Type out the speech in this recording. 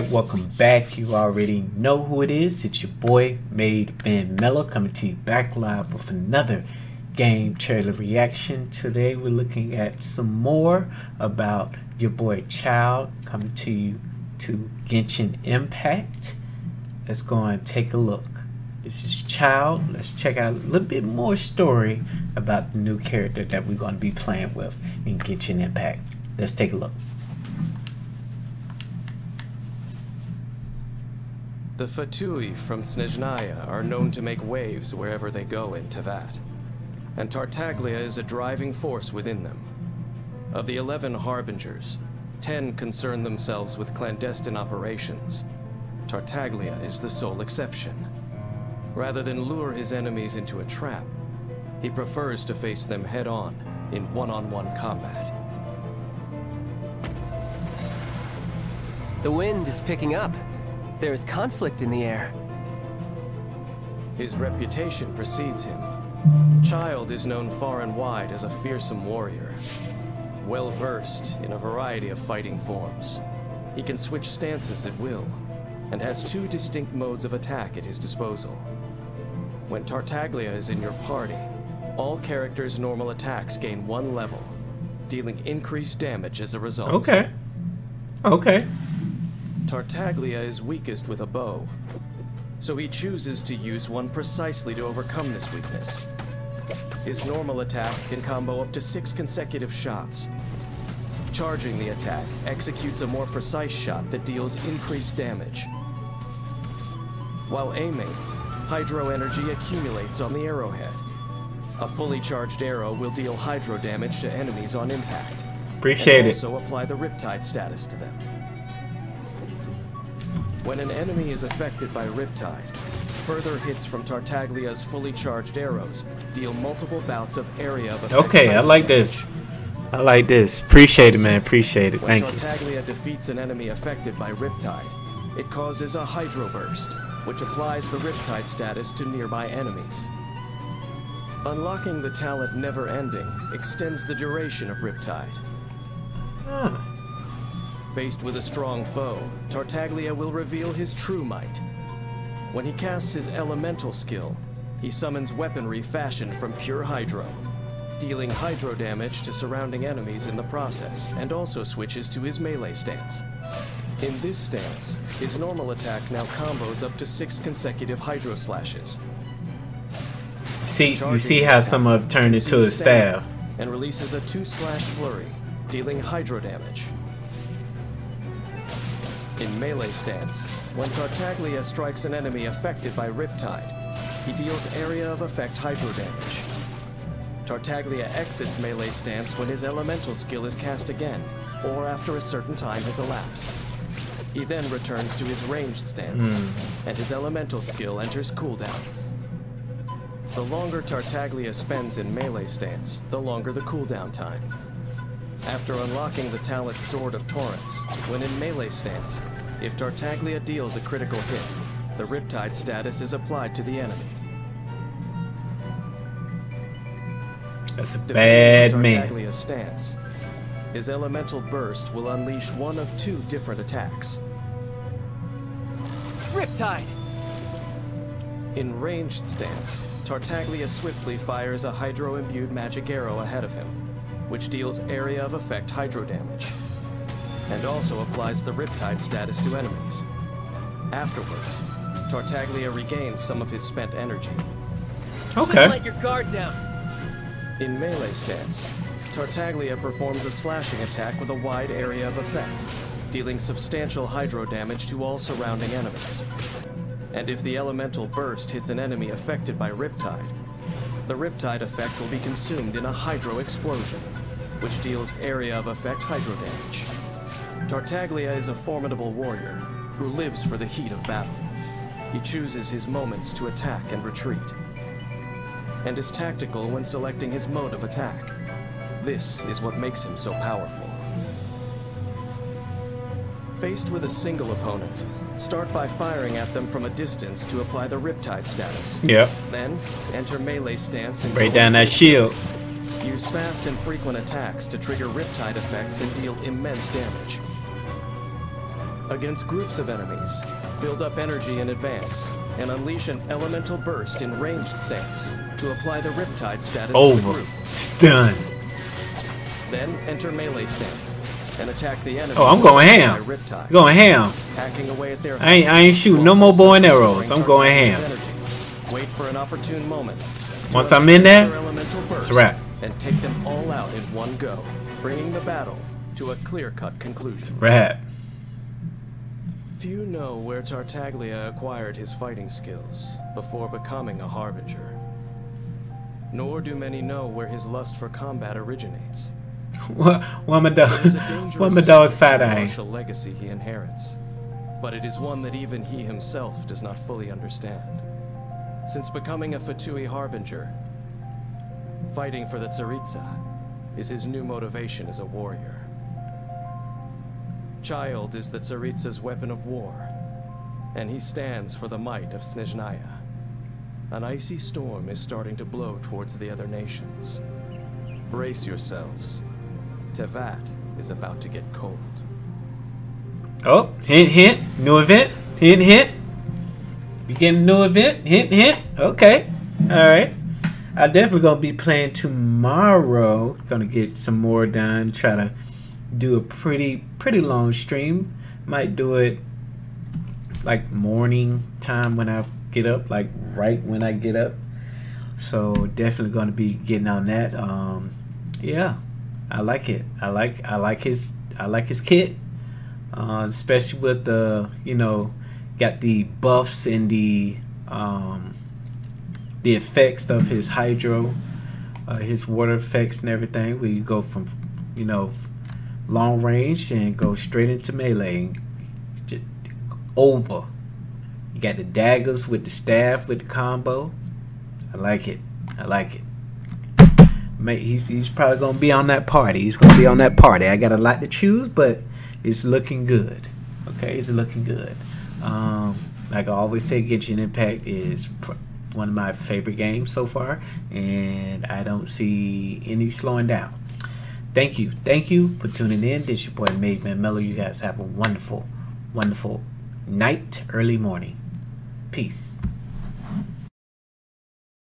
welcome back. You already know who it is. It's your boy, MadeMenMelo, coming to you back live with another game trailer reaction. Today we're looking at some more about your boy Childe, coming to you to Genshin Impact. Let's go and take a look. This is Childe. Let's check out a little bit more story about the new character that we're going to be playing with in Genshin Impact. Let's take a look. The Fatui from Snezhnaya are known to make waves wherever they go in Teyvat, and Tartaglia is a driving force within them. Of the 11 Harbingers, 10 concern themselves with clandestine operations. Tartaglia is the sole exception. Rather than lure his enemies into a trap, he prefers to face them head-on in one-on-one combat. The wind is picking up. There's conflict in the air. His reputation precedes him. Childe is known far and wide as a fearsome warrior, well-versed in a variety of fighting forms. He can switch stances at will, and has 2 distinct modes of attack at his disposal. When Tartaglia is in your party, all characters' normal attacks gain 1 level, dealing increased damage as a result. Okay. Tartaglia is weakest with a bow, so he chooses to use one precisely to overcome this weakness. His normal attack can combo up to 6 consecutive shots. Charging the attack executes a more precise shot that deals increased damage. While aiming, hydro energy accumulates on the arrowhead. A fully charged arrow will deal hydro damage to enemies on impact. Appreciate it. Also apply the Riptide status to them. When an enemy is affected by Riptide, further hits from Tartaglia's fully charged arrows deal multiple bouts of area of effect. Okay, I like this. Appreciate it, man. Appreciate it. Thank you. When Tartaglia defeats an enemy affected by Riptide, it causes a Hydro Burst, which applies the Riptide status to nearby enemies. Unlocking the talent Never Ending extends the duration of Riptide. Faced with a strong foe, Tartaglia will reveal his true might. When he casts his elemental skill, he summons weaponry fashioned from pure hydro, dealing hydro damage to surrounding enemies in the process, and also switches to his melee stance. In this stance, his normal attack now combos up to 6 consecutive hydro slashes. You see how some of turned into a staff. And releases a 2-slash flurry, dealing hydro damage. In melee stance, when Tartaglia strikes an enemy affected by Riptide, he deals area of effect hydro damage. Tartaglia exits melee stance when his elemental skill is cast again, or after a certain time has elapsed. He then returns to his ranged stance, and his elemental skill enters cooldown. The longer Tartaglia spends in melee stance, the longer the cooldown time. After unlocking the talent Sword of Torrents, when in melee stance, if Tartaglia deals a critical hit, the Riptide status is applied to the enemy. That's a bad man. Tartaglia's stance, his elemental burst will unleash one of 2 different attacks. Riptide! In ranged stance, Tartaglia swiftly fires a hydro-imbued magic arrow ahead of him, which deals area of effect hydro damage, and also applies the Riptide status to enemies. Afterwards, Tartaglia regains some of his spent energy. Okay. Let your guard down. In melee stance, Tartaglia performs a slashing attack with a wide area of effect, dealing substantial hydro damage to all surrounding enemies. And if the elemental burst hits an enemy affected by Riptide, the Riptide effect will be consumed in a hydro explosion, which deals area of effect hydro damage. Tartaglia is a formidable warrior who lives for the heat of battle. He chooses his moments to attack and retreat, and is tactical when selecting his mode of attack. This is what makes him so powerful. Faced with a single opponent, start by firing at them from a distance to apply the Riptide status. Yep. Then, enter melee stance and break down that shield. Use fast and frequent attacks to trigger Riptide effects and deal immense damage. against groups of enemies, build up energy in advance, and unleash an elemental burst in ranged stance to apply the Riptide status to the group. Stun. Then enter melee stance and attack the enemy. Oh, I'm going ham. Going ham. Hacking away at their I ain't shooting no more bow and arrows. I'm going ham. Wait for an opportune moment. Once I'm in there, it's a wrap. And take them all out in one go, bringing the battle to a clear-cut conclusion. Wrap. Few know where Tartaglia acquired his fighting skills before becoming a Harbinger. Nor do many know where his lust for combat originates. What my dog side-eye? Martial legacy he inherits, but it is one that even he himself does not fully understand. Since becoming a Fatui Harbinger, fighting for the Tsaritsa is his new motivation as a warrior. Childe is the Tsaritsa's weapon of war, and he stands for the might of Snezhnaya. An icy storm is starting to blow towards the other nations. Brace yourselves. Tevat is about to get cold. Oh, hint, hint. New event. Hint, hint. We getting a new event. Hint, hint. Okay. Alright. I definitely gonna be playing tomorrow. Gonna get some more done. Try to do a pretty long stream. Might do it like morning time when I get up, like right when I get up. So definitely gonna be getting on that. Yeah, I like it. I like his kit, especially with the, you know, got the buffs and the effects of his hydro, his water effects and everything, where you go from, you know, long range and go straight into melee. Just over. You got the daggers with the staff with the combo. I like it. I like it. He's probably gonna be on that party. He's gonna be on that party. I got a lot to choose, but it's looking good. Okay, it's looking good. Like I always say, Genshin Impact is one of my favorite games so far, and I don't see any slowing down. Thank you for tuning in. This is your boy MadeMenMelo. You guys have a wonderful night, early morning. Peace.